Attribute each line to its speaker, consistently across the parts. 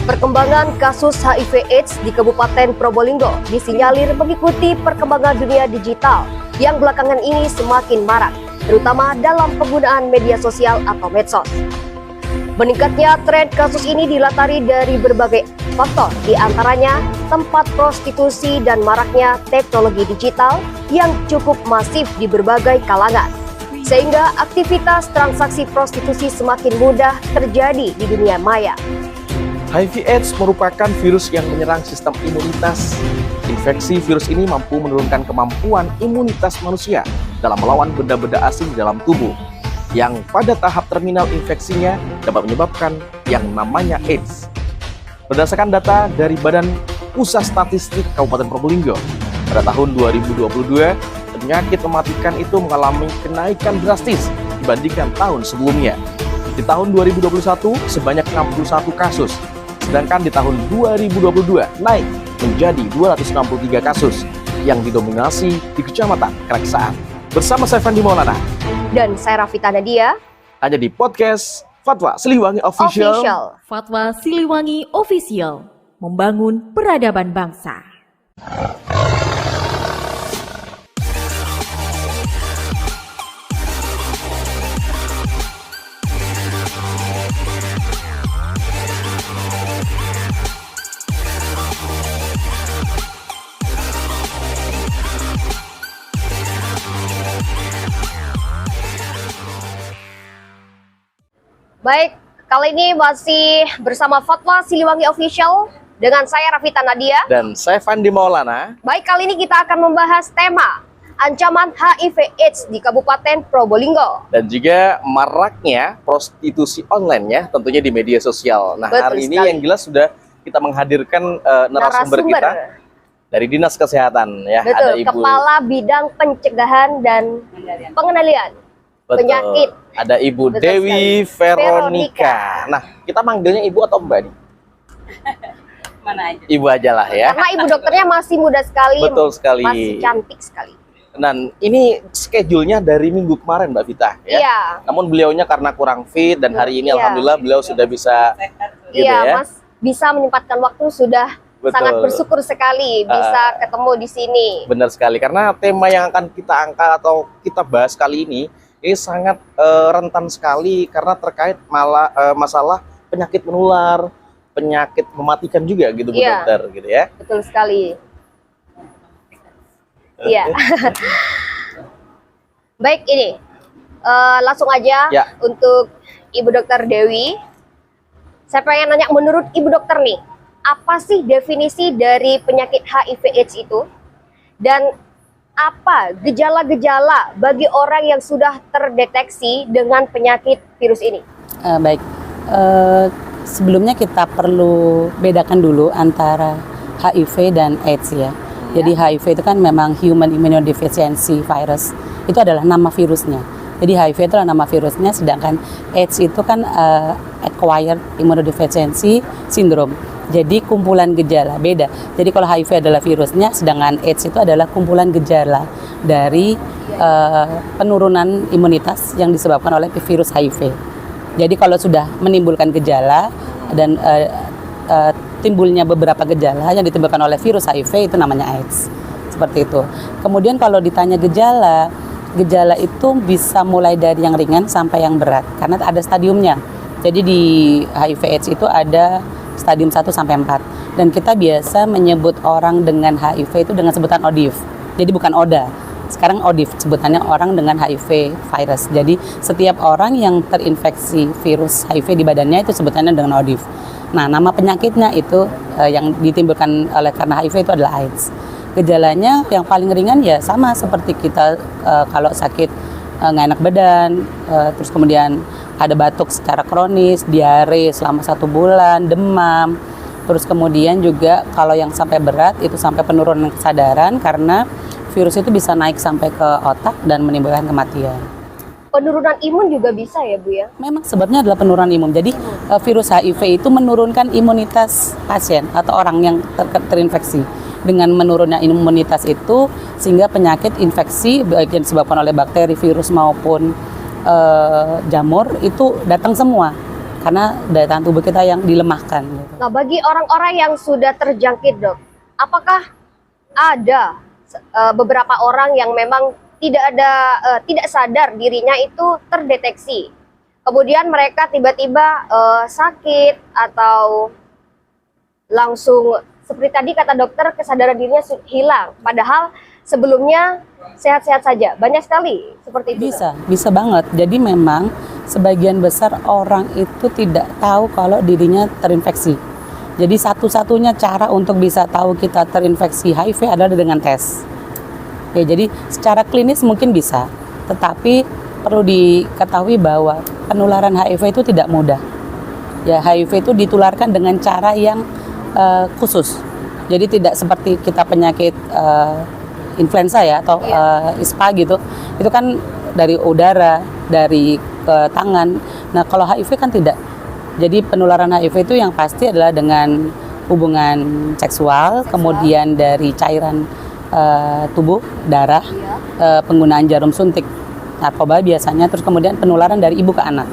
Speaker 1: Perkembangan kasus HIV/AIDS di Kabupaten Probolinggo disinyalir mengikuti perkembangan dunia digital yang belakangan ini semakin marak, terutama dalam penggunaan media sosial atau medsos. Meningkatnya tren kasus ini dilatari dari berbagai faktor, di antaranya tempat prostitusi dan maraknya teknologi digital yang cukup masif di berbagai kalangan, sehingga aktivitas transaksi prostitusi semakin mudah terjadi di dunia maya.
Speaker 2: HIV/AIDS merupakan virus yang menyerang sistem imunitas. Infeksi virus ini mampu menurunkan kemampuan imunitas manusia dalam melawan benda-benda asing di dalam tubuh, yang pada tahap terminal infeksinya dapat menyebabkan yang namanya AIDS. Berdasarkan data dari Badan Pusat Statistik Kabupaten Probolinggo, pada tahun 2022, penyakit mematikan itu mengalami kenaikan drastis dibandingkan tahun sebelumnya. Di tahun 2021, sebanyak 61 kasus, sedangkan di tahun 2022 naik menjadi 263 kasus yang didominasi di Kecamatan Keraksaan. Bersama saya Fandi Maulana
Speaker 1: Dan saya Rafita Nadia,
Speaker 2: hanya di podcast Fatwa Siliwangi Official.
Speaker 3: Fatwa Siliwangi Official, membangun peradaban bangsa.
Speaker 1: baik, kali ini masih bersama Fatwa Siliwangi Official dengan saya Rafita Nadia.
Speaker 2: Dan saya Fandi Maulana.
Speaker 1: Baik, kali ini kita akan membahas tema ancaman HIV/AIDS di Kabupaten Probolinggo.
Speaker 2: Dan juga maraknya prostitusi online ya, tentunya di media sosial. Nah,
Speaker 1: Betul
Speaker 2: hari ini
Speaker 1: sekali.
Speaker 2: yang jelas sudah kita menghadirkan narasumber kita dari Dinas Kesehatan ya.
Speaker 1: Betul,
Speaker 2: Ada Ibu,
Speaker 1: Kepala Bidang Pencegahan dan Pengendalian
Speaker 2: betul,
Speaker 1: Penyakit.
Speaker 2: ada Ibu
Speaker 1: Betul
Speaker 2: Dewi
Speaker 1: sekali.
Speaker 2: Veronica. Nah, kita manggilnya Ibu atau Mbak nih?
Speaker 4: Mana aja.
Speaker 2: Ibu aja lah ya.
Speaker 1: Karena ibu dokternya masih muda sekali,
Speaker 2: Betul sekali.
Speaker 1: masih cantik sekali.
Speaker 2: Dan ini schedule-nya dari minggu kemarin Mbak Vita ya.
Speaker 1: Iya.
Speaker 2: Namun beliaunya karena kurang fit dan hari ini
Speaker 1: Iya.
Speaker 2: alhamdulillah beliau sudah bisa gitu
Speaker 1: Iya,
Speaker 2: ya.
Speaker 1: Mas bisa menyempatkan waktu, sudah
Speaker 2: Betul.
Speaker 1: sangat bersyukur sekali bisa ketemu di sini.
Speaker 2: Benar sekali, karena tema yang akan kita angkat atau kita bahas kali ini sangat rentan sekali karena terkait masalah penyakit menular, penyakit mematikan juga gitu Bu
Speaker 1: Iya.
Speaker 2: Dokter gitu ya.
Speaker 1: Betul sekali. Iya. Baik, ini langsung aja
Speaker 2: Ya.
Speaker 1: untuk Ibu Dokter Dewi. Saya pengen nanya, menurut Ibu Dokter nih, apa sih definisi dari penyakit HIV/AIDS itu? Dan apa gejala-gejala bagi orang yang sudah terdeteksi dengan penyakit virus ini?
Speaker 4: Baik, sebelumnya kita perlu bedakan dulu antara HIV dan AIDS ya. Jadi HIV itu kan memang Human Immunodeficiency Virus, itu adalah nama virusnya. Jadi HIV itu adalah nama virusnya, sedangkan AIDS itu kan Acquired Immunodeficiency Syndrome. Jadi kumpulan gejala, beda. Jadi kalau HIV adalah virusnya, sedangkan AIDS itu adalah kumpulan gejala dari penurunan imunitas yang disebabkan oleh virus HIV. Jadi kalau sudah menimbulkan gejala dan timbulnya beberapa gejala yang ditimbulkan oleh virus HIV, itu namanya AIDS. Seperti itu. Kemudian kalau ditanya gejala itu bisa mulai dari yang ringan sampai yang berat karena ada stadiumnya. Jadi di HIV/AIDS itu ada stadium 1 sampai 4. Dan kita biasa menyebut orang dengan HIV itu dengan sebutan ODIV. Jadi bukan ODA. Sekarang ODIV sebutannya orang dengan HIV virus. Jadi setiap orang yang terinfeksi virus HIV di badannya itu sebutannya dengan ODIV. Nah, nama penyakitnya itu yang ditimbulkan oleh karena HIV itu adalah AIDS. Gejalanya yang paling ringan ya sama seperti kita kalau sakit nggak enak badan, terus kemudian ada batuk secara kronis, diare selama 1 bulan, demam, terus kemudian juga kalau yang sampai berat itu sampai penurunan kesadaran karena virus itu bisa naik sampai ke otak dan menimbulkan kematian.
Speaker 1: Penurunan imun juga bisa ya Bu ya?
Speaker 4: Memang sebabnya adalah penurunan imun. Jadi virus HIV itu menurunkan imunitas pasien atau orang yang terinfeksi. Dengan menurunnya imunitas itu sehingga penyakit infeksi baik yang disebabkan oleh bakteri, virus maupun jamur itu datang semua karena daya tahan tubuh kita yang dilemahkan. Gitu.
Speaker 1: Nah, bagi orang-orang yang sudah terjangkit, Dok, apakah ada beberapa orang yang memang tidak sadar dirinya itu terdeteksi, kemudian mereka tiba-tiba sakit atau langsung seperti tadi kata dokter kesadaran dirinya hilang, padahal sebelumnya sehat-sehat saja. Banyak sekali seperti itu.
Speaker 4: Bisa banget. Jadi memang sebagian besar orang itu tidak tahu kalau dirinya terinfeksi. Jadi satu-satunya cara untuk bisa tahu kita terinfeksi HIV adalah dengan tes. Ya, jadi secara klinis mungkin bisa, tetapi perlu diketahui bahwa penularan HIV itu tidak mudah. Ya, HIV itu ditularkan dengan cara yang khusus. Jadi tidak seperti kita penyakit influenza ya atau ISPA gitu. Itu kan dari udara, dari tangan. Nah, kalau HIV kan tidak. Jadi penularan HIV itu yang pasti adalah dengan hubungan seksual, kemudian dari cairan tubuh, darah, penggunaan jarum suntik, narkoba biasanya, terus kemudian penularan dari ibu ke anak.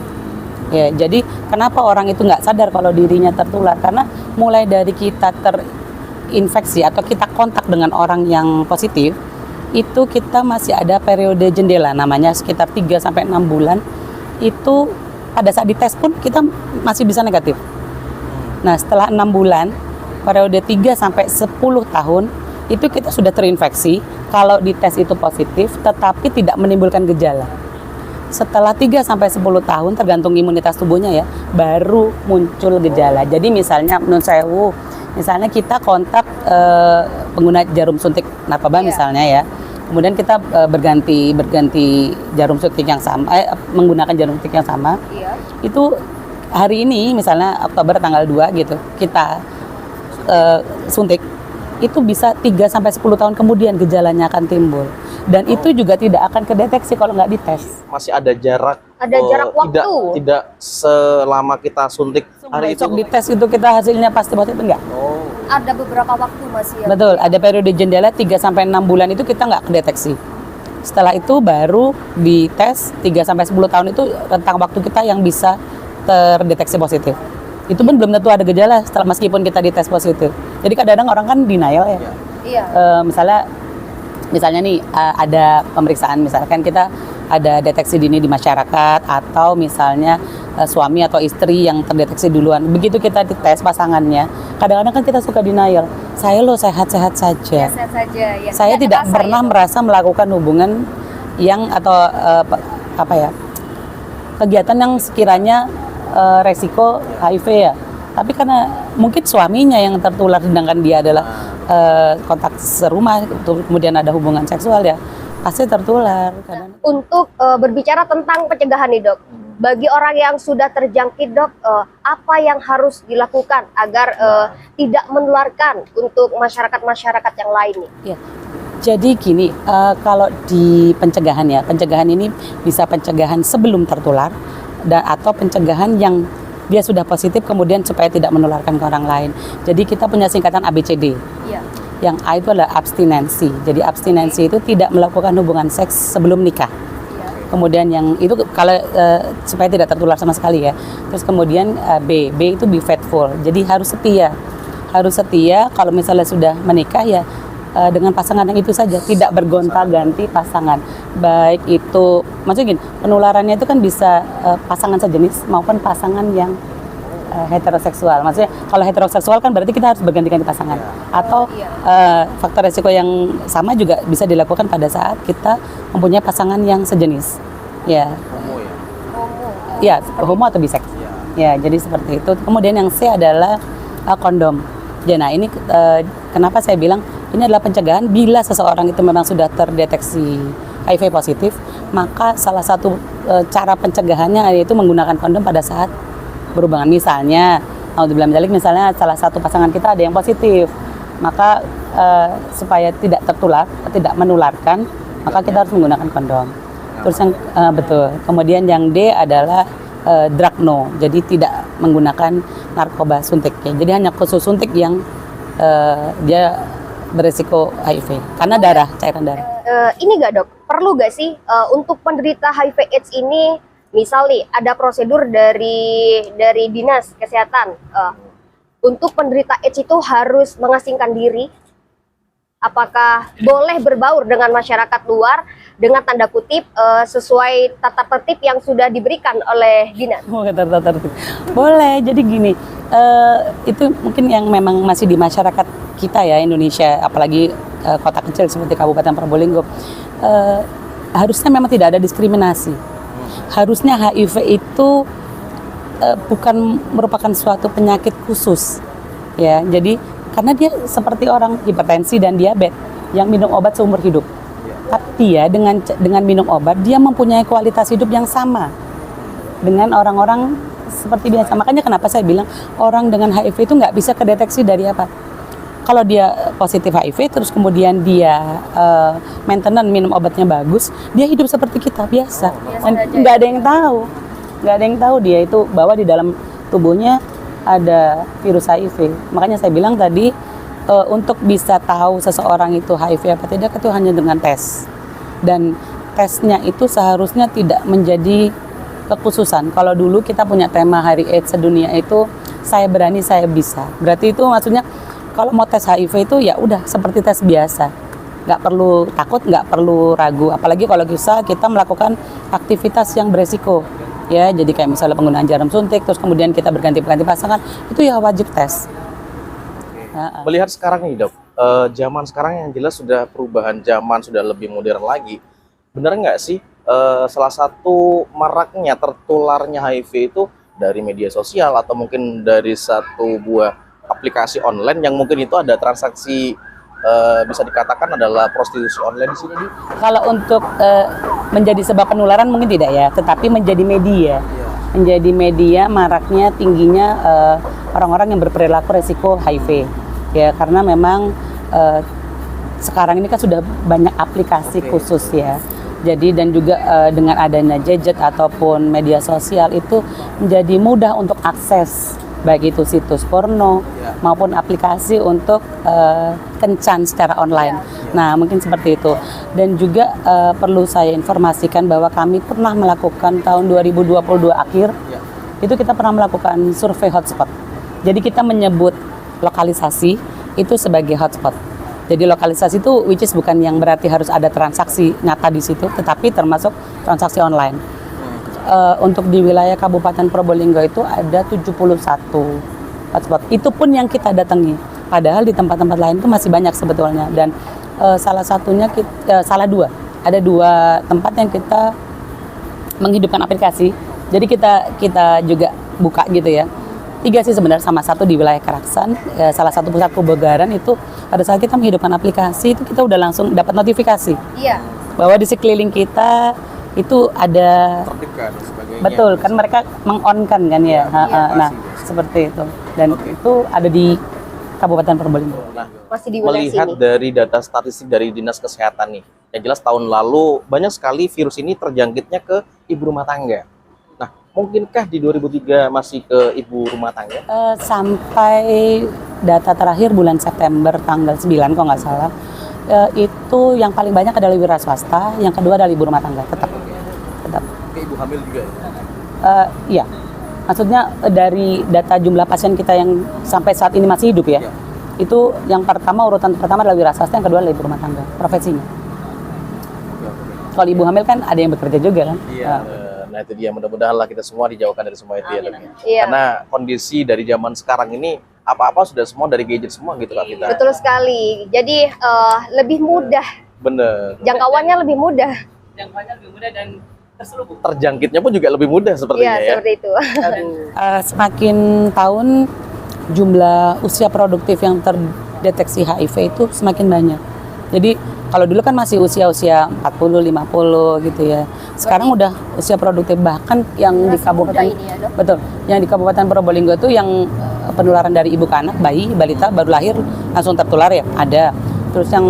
Speaker 4: Ya, jadi kenapa orang itu nggak sadar kalau dirinya tertular? Karena mulai dari kita terinfeksi atau kita kontak dengan orang yang positif, itu kita masih ada periode jendela, namanya sekitar 3-6 bulan. Itu pada saat dites pun kita masih bisa negatif. Nah, setelah 6 bulan, periode 3-10 tahun, itu kita sudah terinfeksi. Kalau dites itu positif, tetapi tidak menimbulkan gejala. Setelah 3-10 tahun, tergantung imunitas tubuhnya ya, baru muncul gejala. Jadi misalnya, menurut saya, misalnya kita kontak pengguna jarum suntik narkoba misalnya ya, kemudian kita berganti jarum suntik yang sama, menggunakan jarum suntik yang sama, itu hari ini misalnya Oktober tanggal 2 gitu, kita suntik, itu bisa 3-10 tahun kemudian gejalanya akan timbul. Dan itu juga tidak akan kedeteksi kalau nggak dites.
Speaker 2: Masih ada jarak.
Speaker 1: Ada jarak waktu.
Speaker 2: Tidak selama kita suntik hari itu.
Speaker 4: Besok dites itu kita hasilnya pasti positif enggak?
Speaker 2: Oh.
Speaker 1: Ada beberapa waktu masih ya.
Speaker 4: Betul, ada periode jendela 3-6 bulan itu kita nggak kedeteksi. Setelah itu baru dites 3-10 tahun itu rentang waktu kita yang bisa terdeteksi positif. Itu pun belum tentu ada gejala setelah meskipun kita dites positif. Jadi kadang-kadang orang kan denial ya.
Speaker 1: Iya.
Speaker 4: Misalnya nih ada pemeriksaan, misalkan kita ada deteksi dini di masyarakat atau misalnya suami atau istri yang terdeteksi duluan. Begitu kita dites pasangannya, kadang-kadang kan kita suka denial. Saya loh sehat-sehat saja.
Speaker 1: Sehat saja ya.
Speaker 4: Saya tidak pernah merasa melakukan hubungan yang atau kegiatan yang sekiranya resiko HIV ya. Tapi karena mungkin suaminya yang tertular sedangkan dia adalah kontak serumah, kemudian ada hubungan seksual ya, pasti tertular.
Speaker 1: Untuk berbicara tentang pencegahan nih Dok, bagi orang yang sudah terjangkit Dok, apa yang harus dilakukan agar tidak menularkan untuk masyarakat-masyarakat yang lain nih?
Speaker 4: Ya. Jadi gini, kalau di pencegahan ya, pencegahan ini bisa pencegahan sebelum tertular atau pencegahan yang dia sudah positif kemudian supaya tidak menularkan ke orang lain. Jadi kita punya singkatan ABCD.
Speaker 1: Iya.
Speaker 4: Yang A itu adalah abstinensi. Jadi abstinensi itu tidak melakukan hubungan seks sebelum nikah.
Speaker 1: Iya.
Speaker 4: Kemudian yang itu kalau supaya tidak tertular sama sekali ya. Terus kemudian B itu be faithful. Jadi harus setia. Harus setia kalau misalnya sudah menikah ya dengan pasangan yang itu saja, tidak bergonta-ganti pasangan. Baik itu, maksudnya gini, penularannya itu kan bisa pasangan sejenis maupun pasangan yang heteroseksual. Maksudnya kalau heteroseksual kan berarti kita harus berganti-ganti pasangan. Atau faktor resiko yang sama juga bisa dilakukan pada saat kita mempunyai pasangan yang sejenis. Ya.
Speaker 2: Homo ya?
Speaker 4: Ya, homo atau biseks. Ya, jadi seperti itu. Kemudian yang C adalah kondom. Ya, nah ini kenapa saya bilang ini adalah pencegahan bila seseorang itu memang sudah terdeteksi HIV positif, maka salah satu cara pencegahannya yaitu menggunakan kondom pada saat berhubungan. Misalnya, misalnya salah satu pasangan kita ada yang positif, maka supaya tidak tertular, tidak menularkan, maka kita harus menggunakan kondom. Terus yang betul. Kemudian yang D adalah drug no, jadi tidak menggunakan narkoba suntik. Ya. Jadi hanya khusus suntik yang dia beresiko HIV karena darah, cairan darah.
Speaker 1: Ini nggak Dok, perlu nggak sih untuk penderita HIV/AIDS ini misal nih ada prosedur dari dinas kesehatan untuk penderita AIDS itu harus mengasingkan diri. Apakah boleh berbaur dengan masyarakat luar dengan tanda kutip sesuai tata tertib yang sudah diberikan oleh dinas?
Speaker 4: Oh, tata tertib. Boleh. Jadi gini, itu mungkin yang memang masih di masyarakat kita ya Indonesia, apalagi kota kecil seperti Kabupaten Probolinggo, harusnya memang tidak ada diskriminasi. Harusnya HIV itu bukan merupakan suatu penyakit khusus, ya. Jadi karena dia seperti orang hipertensi dan diabetes yang minum obat seumur hidup. Tapi ya dengan minum obat dia mempunyai kualitas hidup yang sama dengan orang-orang seperti biasa. Makanya kenapa saya bilang orang dengan HIV itu nggak bisa kedeteksi dari apa. Kalau dia positif HIV terus kemudian dia maintenance minum obatnya bagus, dia hidup seperti kita biasa. Dan nggak ada yang tahu dia itu bahwa di dalam tubuhnya ada virus HIV. Makanya saya bilang tadi untuk bisa tahu seseorang itu HIV apa tidak itu hanya dengan tes. Dan tesnya itu seharusnya tidak menjadi kekhususan. Kalau dulu kita punya tema Hari AIDS sedunia itu saya berani saya bisa. Berarti itu maksudnya kalau mau tes HIV itu ya udah seperti tes biasa. Nggak perlu takut, nggak perlu ragu. Apalagi kalau kita melakukan aktivitas yang beresiko. Ya, jadi kayak misalnya penggunaan jarum suntik, terus kemudian kita berganti-ganti pasangan, itu ya wajib tes.
Speaker 2: Melihat sekarang nih dok, zaman sekarang yang jelas sudah perubahan zaman, sudah lebih modern lagi. Benar nggak sih salah satu maraknya tertularnya HIV itu dari media sosial atau mungkin dari satu buah aplikasi online yang mungkin itu ada transaksi bisa dikatakan adalah prostitusi online di sini?
Speaker 4: Kalau untuk menjadi sebab penularan mungkin tidak ya, tetapi menjadi media. Menjadi media maraknya tingginya orang-orang yang berperilaku resiko HIV. Ya, karena memang sekarang ini kan sudah banyak aplikasi khusus ya. Jadi dan juga dengan adanya gadget ataupun media sosial itu menjadi mudah untuk akses baik itu situs porno maupun aplikasi untuk kencan secara online. Nah, mungkin seperti itu. Dan juga perlu saya informasikan bahwa kami pernah melakukan tahun 2022 akhir, itu kita pernah melakukan survei hotspot. Jadi kita menyebut lokalisasi itu sebagai hotspot. Jadi lokalisasi itu which is bukan yang berarti harus ada transaksi nyata di situ, tetapi termasuk transaksi online. Untuk di wilayah Kabupaten Probolinggo itu ada 71 hotspot. Itu pun yang kita datangi. Padahal di tempat-tempat lain itu masih banyak sebetulnya. Dan salah satunya salah dua. Ada dua tempat yang kita menghidupkan aplikasi. Jadi kita juga buka gitu ya. 3 sih sebenarnya, sama satu di wilayah Karaksan, salah satu pusat kebugaran itu pada saat kita menghidupkan aplikasi itu kita udah langsung dapat notifikasi.
Speaker 1: Iya.
Speaker 4: Bahwa di sekeliling kita itu ada
Speaker 2: Tertibkan sebagainya.
Speaker 4: betul kan mereka meng-on-kan kan ya. Nah, seperti itu. Dan itu ada di Kabupaten Probolinggo.
Speaker 2: Nah,
Speaker 1: Masih di wilayah
Speaker 2: melihat
Speaker 1: sini.
Speaker 2: dari data statistik dari Dinas Kesehatan nih, yang jelas tahun lalu banyak sekali virus ini terjangkitnya ke ibu rumah tangga. Nah, mungkinkah di 2003 masih ke ibu rumah tangga?
Speaker 4: Sampai data terakhir bulan September tanggal 9 kalau nggak salah, itu yang paling banyak adalah wira swasta, yang kedua adalah ibu rumah tangga, tetap.
Speaker 2: Ke ibu hamil juga ya?
Speaker 4: Iya, maksudnya dari data jumlah pasien kita yang sampai saat ini masih hidup ya, itu yang pertama, urutan pertama adalah wira swasta, yang kedua adalah ibu rumah tangga, profesinya. Kalau ibu hamil kan ada yang bekerja juga kan.
Speaker 2: Iya. Nah itu dia, mudah-mudahan lah kita semua dijauhkan dari semua itu ya dok.
Speaker 1: Iya.
Speaker 2: Karena kondisi dari zaman sekarang ini apa-apa sudah semua dari gadget semua gitu Kak kita.
Speaker 1: Betul sekali. Jadi lebih mudah,
Speaker 2: Bener.
Speaker 1: jangkauannya lebih mudah.
Speaker 4: Jangkauannya lebih mudah dan terselubung.
Speaker 2: Terjangkitnya pun juga lebih mudah sepertinya
Speaker 1: Iya,
Speaker 2: ya.
Speaker 1: seperti itu.
Speaker 4: Semakin tahun jumlah usia produktif yang terdeteksi HIV itu semakin banyak. Jadi kalau dulu kan masih usia-usia 40, 50 gitu ya. Sekarang udah usia produktif, bahkan yang di Kabupaten
Speaker 1: ini ya, Dok?
Speaker 4: betul, yang di Kabupaten Probolinggo itu yang penularan dari ibu ke anak, bayi, balita baru lahir langsung tertular ya, ada. Terus yang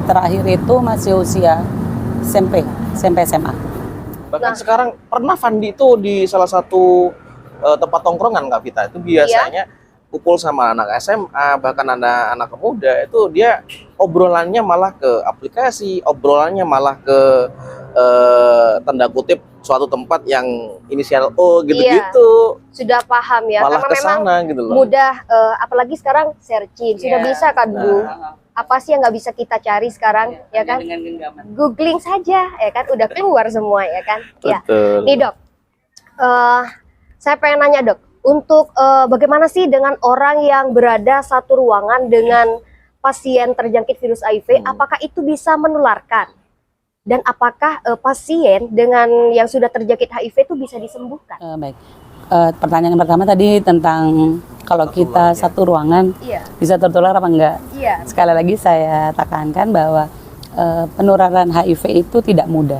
Speaker 4: terakhir itu masih usia SMP SMA.
Speaker 2: Bahkan sekarang pernah Fandi itu di salah satu tempat tongkrongan Kak Vita itu biasanya kumpul sama anak SMA, bahkan anak muda itu dia obrolannya malah ke aplikasi, obrolannya malah ke tanda kutip suatu tempat yang inisial O gitu-gitu.
Speaker 1: Sudah paham ya,
Speaker 2: Malah
Speaker 1: karena
Speaker 2: ke
Speaker 1: memang
Speaker 2: sana gitu loh.
Speaker 1: mudah, apalagi sekarang searching sudah bisa kan Bu. Apa sih yang nggak bisa kita cari sekarang, ya kan?
Speaker 4: Dengan genggaman.
Speaker 1: Googling saja, ya kan, udah keluar semua, ya kan? Ya.
Speaker 2: Betul.
Speaker 1: Nih Dok, saya pengen nanya Dok, untuk bagaimana sih dengan orang yang berada satu ruangan dengan pasien terjangkit virus HIV, apakah itu bisa menularkan? Dan apakah pasien dengan yang sudah terjangkit HIV itu bisa disembuhkan?
Speaker 4: Baik. Pertanyaan yang pertama tadi tentang kalau kita satu ruangan
Speaker 1: Iya,
Speaker 4: bisa tertular apa enggak?
Speaker 1: iya,
Speaker 4: Sekali lagi saya tekankan bahwa penularan HIV itu tidak mudah.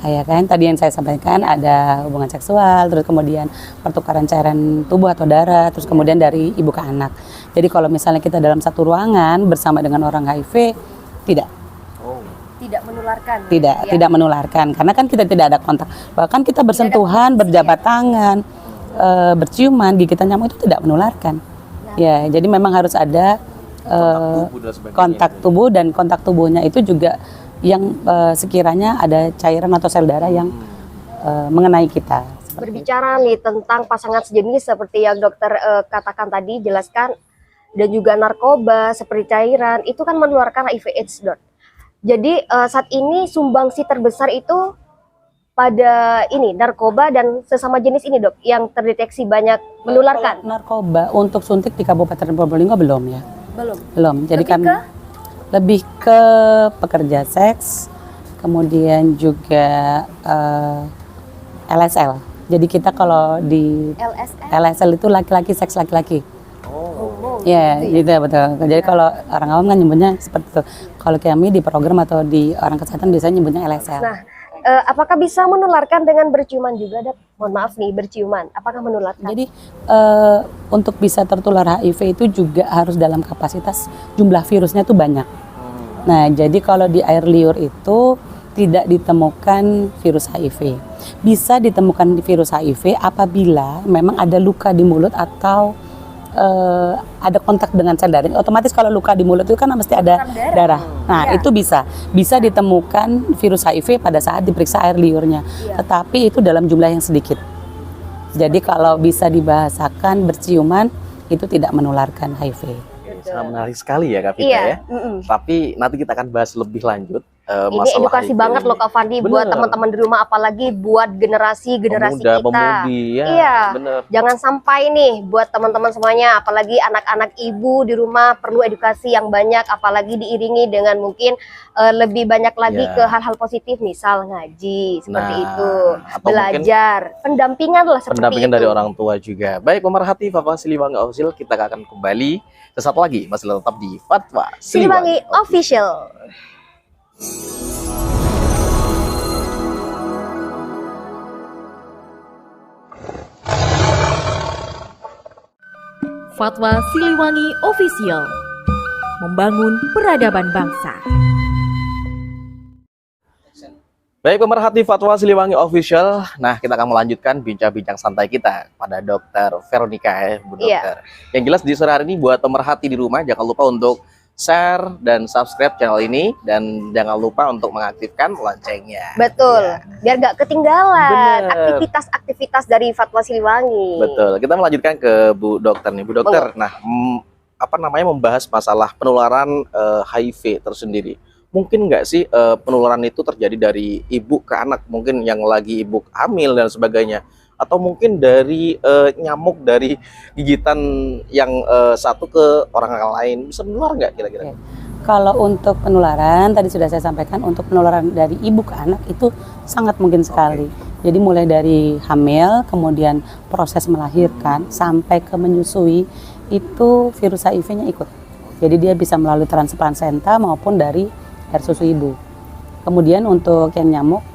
Speaker 4: Ya kan, tadi yang saya sampaikan ada hubungan seksual, terus kemudian pertukaran cairan tubuh atau darah, terus kemudian dari ibu ke anak. Jadi kalau misalnya kita dalam satu ruangan bersama dengan orang HIV, tidak
Speaker 1: tidak menularkan.
Speaker 4: tidak menularkan karena kan kita tidak ada kontak, bahkan kita bersentuhan, berjabat tangan, berciuman, gigitan nyamuk itu tidak menularkan. Ya, jadi memang harus ada kontak tubuh dan kontak tubuhnya itu juga yang sekiranya ada cairan atau sel darah yang mengenai kita.
Speaker 1: Berbicara nih tentang pasangan sejenis seperti yang dokter katakan tadi, jelaskan, dan juga narkoba seperti cairan, itu kan menularkan HIV/AIDS, Dok. Jadi saat ini sumbangsi terbesar itu pada ini narkoba dan sesama jenis ini Dok, yang terdeteksi banyak menularkan.
Speaker 4: Narkoba untuk suntik di Kabupaten Probolinggo belum ya? Belum. Jadi lebih ke pekerja seks, kemudian juga LSL. Jadi kita kalau di LSL itu laki-laki, seks laki-laki. Ya, gitu ya, betul. Jadi kalau orang awam kan nyebutnya seperti itu. Kalau kami di program atau di orang kesehatan biasanya nyebutnya LSL.
Speaker 1: Nah, apakah bisa menularkan dengan berciuman juga, Dok? Mohon maaf nih, berciuman. Apakah menularkan?
Speaker 4: Jadi untuk bisa tertular HIV itu juga harus dalam kapasitas jumlah virusnya tuh banyak. Nah, jadi kalau di air liur itu tidak ditemukan virus HIV. Bisa ditemukan virus HIV apabila memang ada luka di mulut atau ada kontak dengan sel darah. Otomatis kalau luka di mulut itu kan mesti ada darah. Nah, itu bisa ditemukan virus HIV pada saat diperiksa air liurnya. Tetapi itu dalam jumlah yang sedikit. Jadi kalau bisa dibahasakan berciuman itu tidak menularkan HIV.
Speaker 2: Sangat menarik sekali ya Kak Vita ya. Tapi nanti kita akan bahas lebih lanjut.
Speaker 1: Ini edukasi banget loh Kak Fandi buat teman-teman di rumah, apalagi buat generasi kita.
Speaker 2: Pemudi, ya,
Speaker 1: iya,
Speaker 2: bener.
Speaker 1: Jangan sampai nih buat teman-teman semuanya, apalagi anak-anak ibu di rumah perlu edukasi yang banyak, apalagi diiringi dengan mungkin lebih banyak lagi ke hal-hal positif, misal ngaji seperti itu, belajar, pendampingan lah seperti
Speaker 2: pendampingan
Speaker 1: itu.
Speaker 2: dari orang tua juga. Baik, pemerhati Fatwa Siliwangi Official, kita akan kembali sesaat lagi, masih tetap di Fatwa
Speaker 1: Siliwangi Official.
Speaker 3: Fatwa Siliwangi Official, membangun peradaban bangsa.
Speaker 2: Baik, pemerhati Fatwa Siliwangi Official. Nah, kita akan melanjutkan bincang-bincang santai kita pada Dokter Veronica ya, Bu Dokter. Yang jelas di sore hari ini buat pemerhati di rumah jangan lupa untuk share dan subscribe channel ini, dan jangan lupa untuk mengaktifkan loncengnya.
Speaker 1: Betul, biar gak ketinggalan aktivitas-aktivitas dari Fatwa Siliwangi.
Speaker 2: Betul, kita melanjutkan ke Bu Dokter nih. Bu Dokter, nah membahas masalah penularan HIV tersendiri. Mungkin nggak sih penularan itu terjadi dari ibu ke anak, mungkin yang lagi ibu hamil dan sebagainya, atau mungkin dari nyamuk dari gigitan yang satu ke orang lain, bisa menular nggak kira-kira?
Speaker 4: Kalau untuk penularan tadi sudah saya sampaikan, untuk penularan dari ibu ke anak itu sangat mungkin sekali. Jadi mulai dari hamil, kemudian proses melahirkan sampai ke menyusui itu virus HIV-nya ikut. Jadi dia bisa melalui transplasenta maupun dari air susu ibu. Kemudian untuk yang nyamuk,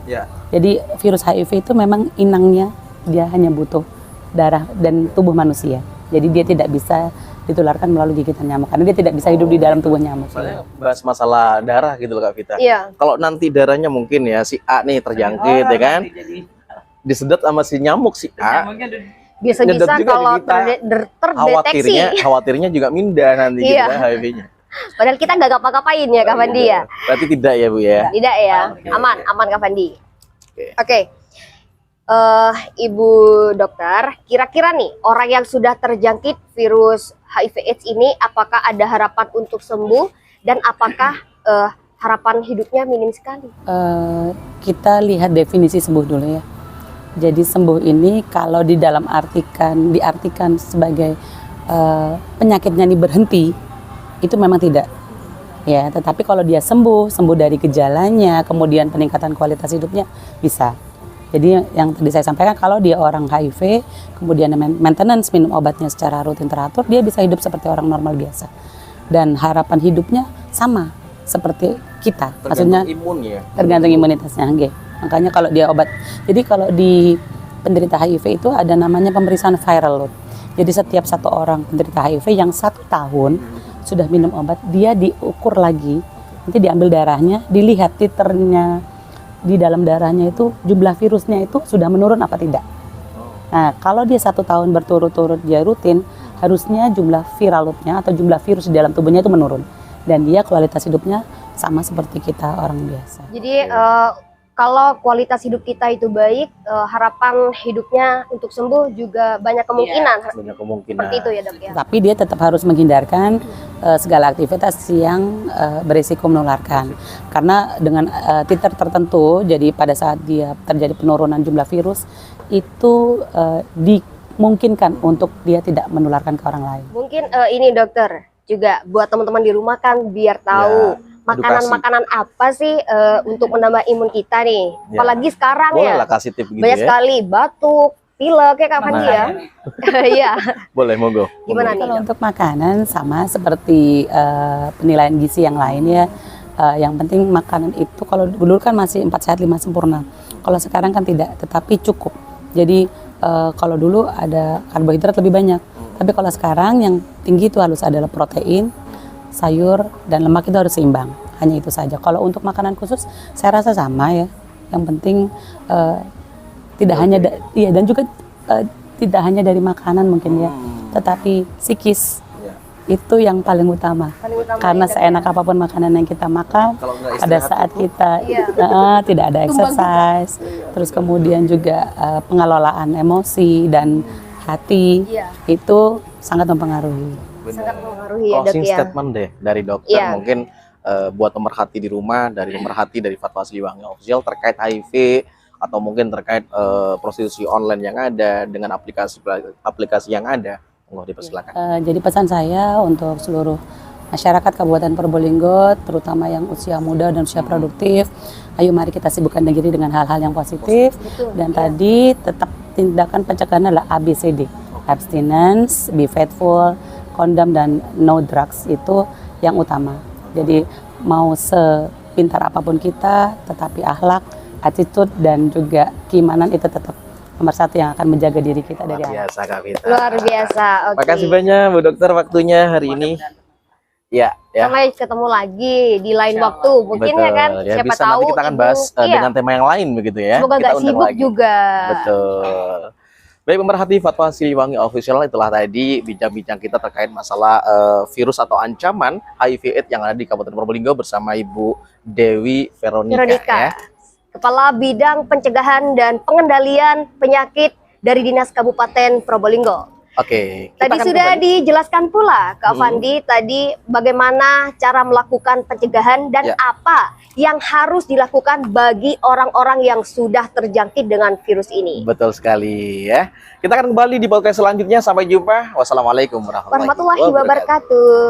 Speaker 4: jadi virus HIV itu memang inangnya dia hanya butuh darah dan tubuh manusia. Jadi dia tidak bisa ditularkan melalui gigitan nyamuk karena dia tidak bisa hidup di dalam tubuh nyamuk.
Speaker 2: Bahas masalah darah gitu loh Kak Vita.
Speaker 1: Iya.
Speaker 2: Kalau nanti darahnya mungkin ya si A nih terjangkit ya kan, disedot sama si nyamuk si A.
Speaker 1: Bisa-bisa kalau terdeteksi.
Speaker 2: Khawatirnya juga mindah nanti gitu kan HIV-nya.
Speaker 1: Padahal kita nggak ngapa-ngapain ya Kak Fandi ya.
Speaker 2: Berarti tidak ya Bu ya?
Speaker 1: Tidak ya, aman Kak Fandi. Oke. Ibu dokter, kira-kira nih orang yang sudah terjangkit virus HIV/AIDS ini, apakah ada harapan untuk sembuh dan apakah harapan hidupnya minim sekali?
Speaker 4: Kita lihat definisi sembuh dulu ya. Jadi sembuh ini kalau di dalam diartikan sebagai penyakitnya ini berhenti, itu memang tidak. Ya, tetapi kalau dia sembuh dari gejalanya, kemudian peningkatan kualitas hidupnya bisa. Jadi yang tadi saya sampaikan, kalau dia orang HIV, kemudian maintenance minum obatnya secara rutin teratur, dia bisa hidup seperti orang normal biasa. Dan harapan hidupnya sama seperti kita. Maksudnya
Speaker 2: imun ya.
Speaker 4: Tergantung imunitasnya. Makanya kalau dia obat, jadi kalau di penderita HIV itu ada namanya pemeriksaan viral load. Jadi setiap satu orang penderita HIV yang 1 tahun sudah minum obat, dia diukur lagi, nanti diambil darahnya, dilihat titernya di dalam darahnya itu, jumlah virusnya itu sudah menurun apa tidak. Nah, kalau dia 1 tahun berturut-turut dia rutin, harusnya jumlah viral loadnya atau jumlah virus di dalam tubuhnya itu menurun. Dan dia kualitas hidupnya sama seperti kita orang biasa.
Speaker 1: Jadi kalau kualitas hidup kita itu baik, harapan hidupnya untuk sembuh juga banyak kemungkinan.
Speaker 2: Banyak kemungkinan.
Speaker 1: Seperti itu ya dok ya.
Speaker 4: Tapi dia tetap harus menghindarkan segala aktivitas yang berisiko menularkan. Karena dengan titer tertentu, jadi pada saat dia terjadi penurunan jumlah virus, itu dimungkinkan untuk dia tidak menularkan ke orang lain.
Speaker 1: Mungkin ini dokter juga buat teman-teman di rumah kan biar tahu. Makanan-makanan apa sih untuk menambah imun kita nih?
Speaker 2: Ya.
Speaker 1: Apalagi sekarang
Speaker 2: Boleh
Speaker 1: ya.
Speaker 2: lah kasih tip gitu
Speaker 1: Banyak
Speaker 2: ya.
Speaker 1: sekali batuk, pilek kayak Kak Fandi ya. Iya.
Speaker 2: Boleh, monggo.
Speaker 1: Gimana nih?
Speaker 4: Kalau
Speaker 1: Dok?
Speaker 4: untuk makanan sama seperti penilaian gizi yang lain ya. Yang penting makanan itu kalau dulu kan masih 4 sehat 5 sempurna. Kalau sekarang kan tidak, tetapi cukup. Jadi kalau dulu ada karbohidrat lebih banyak. Tapi kalau sekarang yang tinggi itu harus adalah protein, sayur, dan lemak itu harus seimbang. Hanya itu saja. Kalau untuk makanan khusus saya rasa sama ya. Yang penting tidak hanya dan juga tidak hanya dari makanan mungkin ya, tetapi psikis itu yang paling utama. Karena seenak apapun makanan yang kita makan, pada saat kita tidak ada exercise, terus kemudian juga pengelolaan emosi dan hati itu sangat mempengaruhi.
Speaker 1: Sangat mempengaruhi ya dok
Speaker 2: Closing
Speaker 1: ya.
Speaker 2: statement deh dari dokter mungkin buat pemerhati di rumah, dari pemerhati dari Fatwa Siliwangi Official terkait HIV atau mungkin terkait prostitusi online yang ada dengan aplikasi yang ada, monggo dipersilakan.
Speaker 4: Jadi pesan saya untuk seluruh masyarakat Kabupaten Probolinggo, terutama yang usia muda dan usia produktif, ayo mari kita sibukkan diri dengan hal-hal yang positif. Dan tadi tetap tindakan pencegahan adalah ABCD, abstinence, be faithful, kondom, dan no drugs, itu yang utama. Jadi mau sepintar apapun kita, tetapi akhlak, attitude, dan juga keimanan itu tetap nomor 1 yang akan menjaga diri kita dari
Speaker 2: Luar biasa Kak Vita.
Speaker 1: Luar biasa. Oke.
Speaker 2: Makasih banyak Bu Dokter waktunya hari ini. Ya.
Speaker 1: Sampai ketemu lagi di lain waktu. Mungkin ya kan, siapa
Speaker 2: bisa
Speaker 1: tahu
Speaker 2: nanti kita akan
Speaker 1: Ibu,
Speaker 2: bahas dengan tema yang lain begitu ya.
Speaker 1: Semoga
Speaker 2: Kita
Speaker 1: gak
Speaker 2: undang
Speaker 1: sibuk
Speaker 2: lagi.
Speaker 1: juga.
Speaker 2: Betul. Baik pemerhati Fatwa Siliwangi Official, itulah tadi bincang-bincang kita terkait masalah virus atau ancaman HIV/AIDS yang ada di Kabupaten Probolinggo bersama Ibu Dewi Veronica. Ya.
Speaker 1: Kepala Bidang Pencegahan dan Pengendalian Penyakit dari Dinas Kabupaten Probolinggo.
Speaker 2: Oke.
Speaker 1: Tadi sudah dijelaskan pula Kak Fandi tadi bagaimana cara melakukan pencegahan dan apa yang harus dilakukan bagi orang-orang yang sudah terjangkit dengan virus ini.
Speaker 2: Betul sekali ya. Kita akan kembali di podcast selanjutnya. Sampai jumpa. Wassalamualaikum warahmatullahi
Speaker 1: Warahmatullahi wabarakatuh.